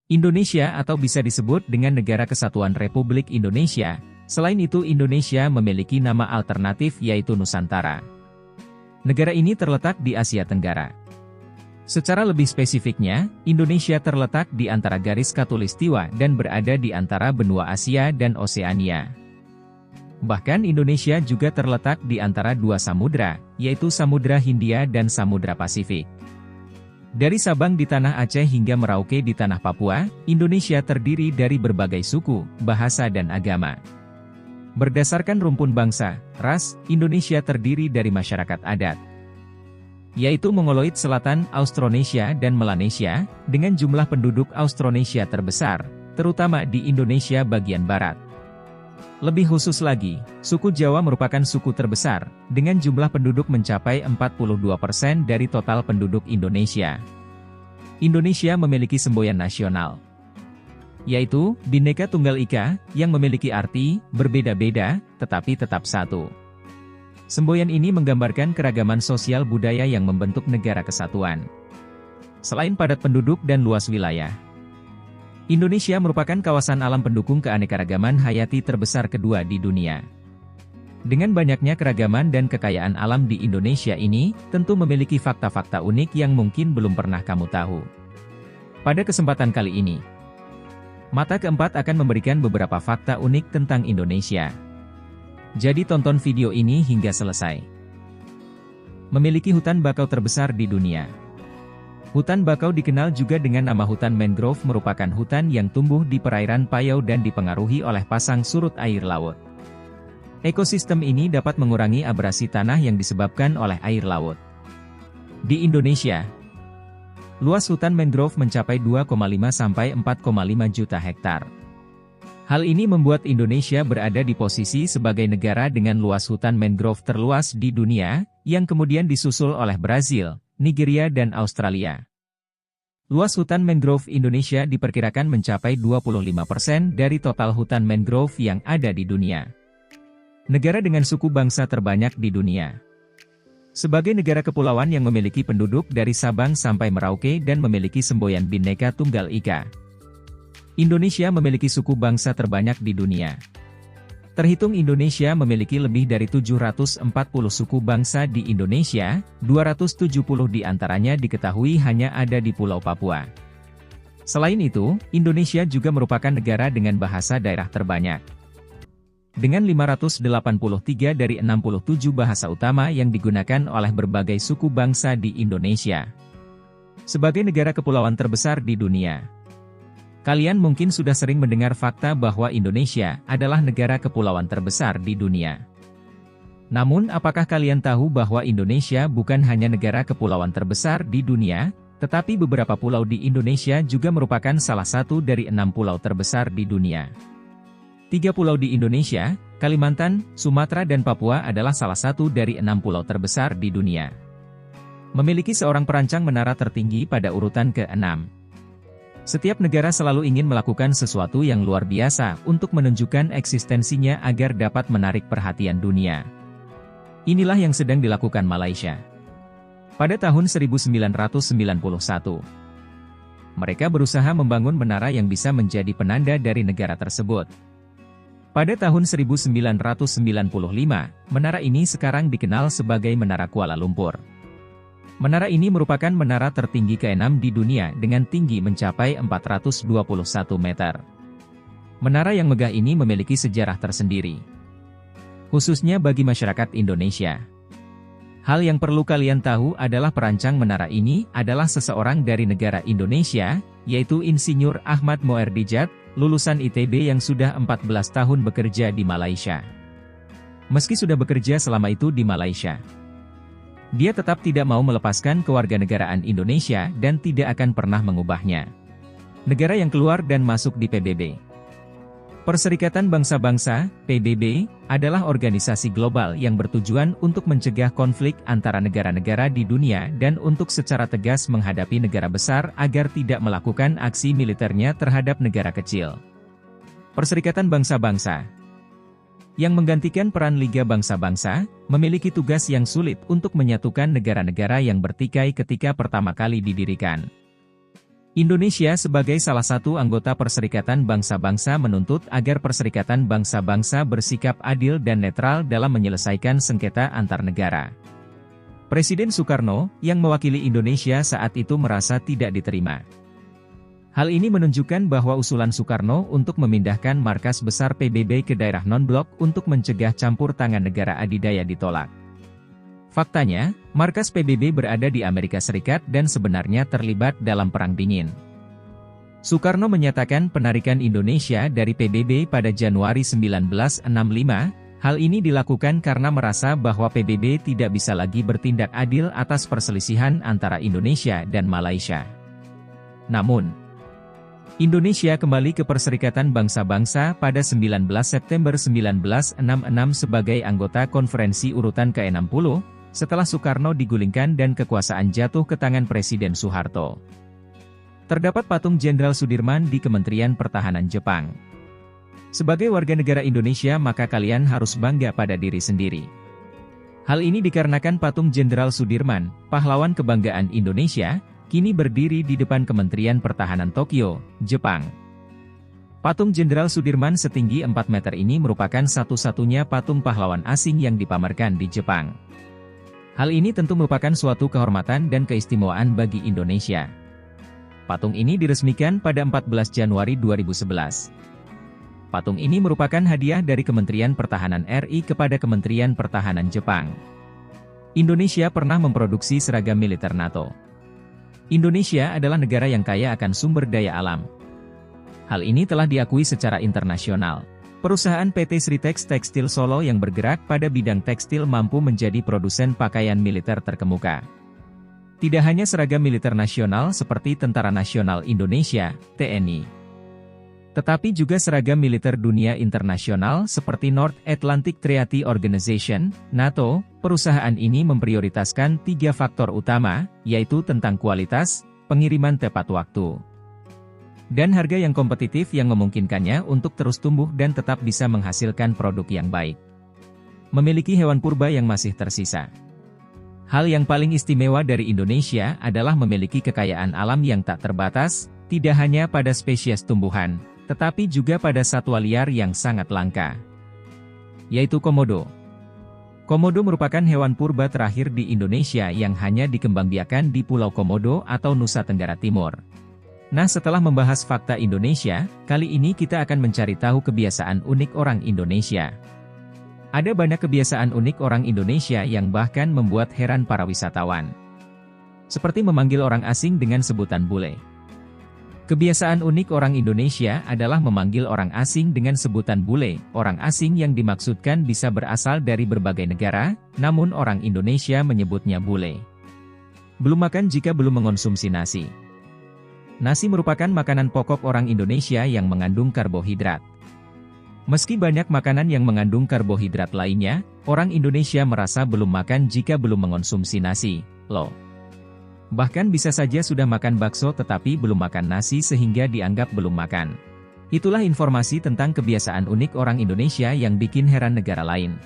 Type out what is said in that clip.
Indonesia atau bisa disebut dengan Negara Kesatuan Republik Indonesia. Selain itu Indonesia memiliki nama alternatif yaitu Nusantara. Negara ini terletak di Asia Tenggara. Secara lebih spesifiknya, Indonesia terletak di antara garis khatulistiwa dan berada di antara benua Asia dan Oseania. Bahkan Indonesia juga terletak di antara dua samudra, yaitu Samudra Hindia dan Samudra Pasifik. Dari Sabang di tanah Aceh hingga Merauke di tanah Papua, Indonesia terdiri dari berbagai suku, bahasa dan agama. Berdasarkan rumpun bangsa, ras, Indonesia terdiri dari masyarakat adat, yaitu Mongoloid Selatan, Austronesia dan Melanesia, dengan jumlah penduduk Austronesia terbesar, terutama di Indonesia bagian barat. Lebih khusus lagi, suku Jawa merupakan suku terbesar, dengan jumlah penduduk mencapai 42% dari total penduduk Indonesia. Indonesia memiliki semboyan nasional, yaitu Bhinneka Tunggal Ika, yang memiliki arti berbeda-beda, tetapi tetap satu. Semboyan ini menggambarkan keragaman sosial budaya yang membentuk negara kesatuan. Selain padat penduduk dan luas wilayah, Indonesia merupakan kawasan alam pendukung keanekaragaman hayati terbesar kedua di dunia. Dengan banyaknya keragaman dan kekayaan alam di Indonesia ini, tentu memiliki fakta-fakta unik yang mungkin belum pernah kamu tahu. Pada kesempatan kali ini, Mata Keempat akan memberikan beberapa fakta unik tentang Indonesia. Jadi tonton video ini hingga selesai. Memiliki hutan bakau terbesar di dunia. Hutan bakau dikenal juga dengan nama hutan mangrove, merupakan hutan yang tumbuh di perairan payau dan dipengaruhi oleh pasang surut air laut. Ekosistem ini dapat mengurangi abrasi tanah yang disebabkan oleh air laut. Di Indonesia, luas hutan mangrove mencapai 2,5 sampai 4,5 juta hektar. Hal ini membuat Indonesia berada di posisi sebagai negara dengan luas hutan mangrove terluas di dunia, yang kemudian disusul oleh Brazil, Nigeria dan Australia. Luas hutan mangrove Indonesia diperkirakan mencapai 25% dari total hutan mangrove yang ada di dunia. Negara dengan suku bangsa terbanyak di dunia. Sebagai negara kepulauan yang memiliki penduduk dari Sabang sampai Merauke dan memiliki semboyan Bhinneka Tunggal Ika, Indonesia memiliki suku bangsa terbanyak di dunia. Terhitung Indonesia memiliki lebih dari 740 suku bangsa di Indonesia, 270 di antaranya diketahui hanya ada di Pulau Papua. Selain itu, Indonesia juga merupakan negara dengan bahasa daerah terbanyak, dengan 583 dari 67 bahasa utama yang digunakan oleh berbagai suku bangsa di Indonesia. Sebagai negara kepulauan terbesar di dunia, kalian mungkin sudah sering mendengar fakta bahwa Indonesia adalah negara kepulauan terbesar di dunia. Namun apakah kalian tahu bahwa Indonesia bukan hanya negara kepulauan terbesar di dunia, tetapi beberapa pulau di Indonesia juga merupakan salah satu dari 6 pulau terbesar di dunia. 3 pulau di Indonesia, Kalimantan, Sumatera dan Papua adalah salah satu dari 6 pulau terbesar di dunia. Memiliki seorang perancang menara tertinggi pada urutan ke-6. Setiap negara selalu ingin melakukan sesuatu yang luar biasa untuk menunjukkan eksistensinya agar dapat menarik perhatian dunia. Inilah yang sedang dilakukan Malaysia. Pada tahun 1991, mereka berusaha membangun menara yang bisa menjadi penanda dari negara tersebut. Pada tahun 1995, menara ini sekarang dikenal sebagai Menara Kuala Lumpur. Menara ini merupakan menara tertinggi ke-6 di dunia dengan tinggi mencapai 421 meter. Menara yang megah ini memiliki sejarah tersendiri, khususnya bagi masyarakat Indonesia. Hal yang perlu kalian tahu adalah perancang menara ini adalah seseorang dari negara Indonesia, yaitu Insinyur Ahmad Moerdijat, lulusan ITB yang sudah 14 tahun bekerja di Malaysia. Meski sudah bekerja selama itu di Malaysia, dia tetap tidak mau melepaskan kewarganegaraan Indonesia dan tidak akan pernah mengubahnya. Negara yang keluar dan masuk di PBB. Perserikatan Bangsa-Bangsa, PBB, adalah organisasi global yang bertujuan untuk mencegah konflik antara negara-negara di dunia dan untuk secara tegas menghadapi negara besar agar tidak melakukan aksi militernya terhadap negara kecil. Perserikatan Bangsa-Bangsa, yang menggantikan peran Liga Bangsa-Bangsa, memiliki tugas yang sulit untuk menyatukan negara-negara yang bertikai ketika pertama kali didirikan. Indonesia sebagai salah satu anggota Perserikatan Bangsa-Bangsa menuntut agar Perserikatan Bangsa-Bangsa bersikap adil dan netral dalam menyelesaikan sengketa antar negara. Presiden Soekarno, yang mewakili Indonesia saat itu merasa tidak diterima. Hal ini menunjukkan bahwa usulan Soekarno untuk memindahkan markas besar PBB ke daerah non-blok untuk mencegah campur tangan negara adidaya ditolak. Faktanya, markas PBB berada di Amerika Serikat dan sebenarnya terlibat dalam Perang Dingin. Soekarno menyatakan penarikan Indonesia dari PBB pada Januari 1965, hal ini dilakukan karena merasa bahwa PBB tidak bisa lagi bertindak adil atas perselisihan antara Indonesia dan Malaysia. Namun, Indonesia kembali ke Perserikatan Bangsa-Bangsa pada 19 September 1966 sebagai anggota Konferensi Urutan ke-60, setelah Soekarno digulingkan dan kekuasaan jatuh ke tangan Presiden Soeharto. Terdapat patung Jenderal Sudirman di Kementerian Pertahanan Jepang. Sebagai warga negara Indonesia maka kalian harus bangga pada diri sendiri. Hal ini dikarenakan patung Jenderal Sudirman, pahlawan kebanggaan Indonesia, kini berdiri di depan Kementerian Pertahanan Tokyo, Jepang. Patung Jenderal Sudirman setinggi 4 meter ini merupakan satu-satunya patung pahlawan asing yang dipamerkan di Jepang. Hal ini tentu merupakan suatu kehormatan dan keistimewaan bagi Indonesia. Patung ini diresmikan pada 14 Januari 2011. Patung ini merupakan hadiah dari Kementerian Pertahanan RI kepada Kementerian Pertahanan Jepang. Indonesia pernah memproduksi seragam militer NATO. Indonesia adalah negara yang kaya akan sumber daya alam. Hal ini telah diakui secara internasional. Perusahaan PT Sritex Tekstil Solo yang bergerak pada bidang tekstil mampu menjadi produsen pakaian militer terkemuka. Tidak hanya seragam militer nasional seperti Tentara Nasional Indonesia, TNI, tetapi juga seragam militer dunia internasional seperti North Atlantic Treaty Organization, NATO. Perusahaan ini memprioritaskan 3 faktor utama, yaitu tentang kualitas, pengiriman tepat waktu, dan harga yang kompetitif yang memungkinkannya untuk terus tumbuh dan tetap bisa menghasilkan produk yang baik. Memiliki hewan purba yang masih tersisa. Hal yang paling istimewa dari Indonesia adalah memiliki kekayaan alam yang tak terbatas, tidak hanya pada spesies tumbuhan, tetapi juga pada satwa liar yang sangat langka, yaitu komodo. Komodo merupakan hewan purba terakhir di Indonesia yang hanya dikembangbiakan di Pulau Komodo atau Nusa Tenggara Timur. Nah, setelah membahas fakta Indonesia, kali ini kita akan mencari tahu kebiasaan unik orang Indonesia. Ada banyak kebiasaan unik orang Indonesia yang bahkan membuat heran para wisatawan. Seperti memanggil orang asing dengan sebutan bule. Kebiasaan unik orang Indonesia adalah memanggil orang asing dengan sebutan bule. Orang asing yang dimaksudkan bisa berasal dari berbagai negara, namun orang Indonesia menyebutnya bule. Belum makan jika belum mengonsumsi nasi. Nasi merupakan makanan pokok orang Indonesia yang mengandung karbohidrat. Meski banyak makanan yang mengandung karbohidrat lainnya, orang Indonesia merasa belum makan jika belum mengonsumsi nasi, loh. Bahkan bisa saja sudah makan bakso tetapi belum makan nasi sehingga dianggap belum makan. Itulah informasi tentang kebiasaan unik orang Indonesia yang bikin heran negara lain.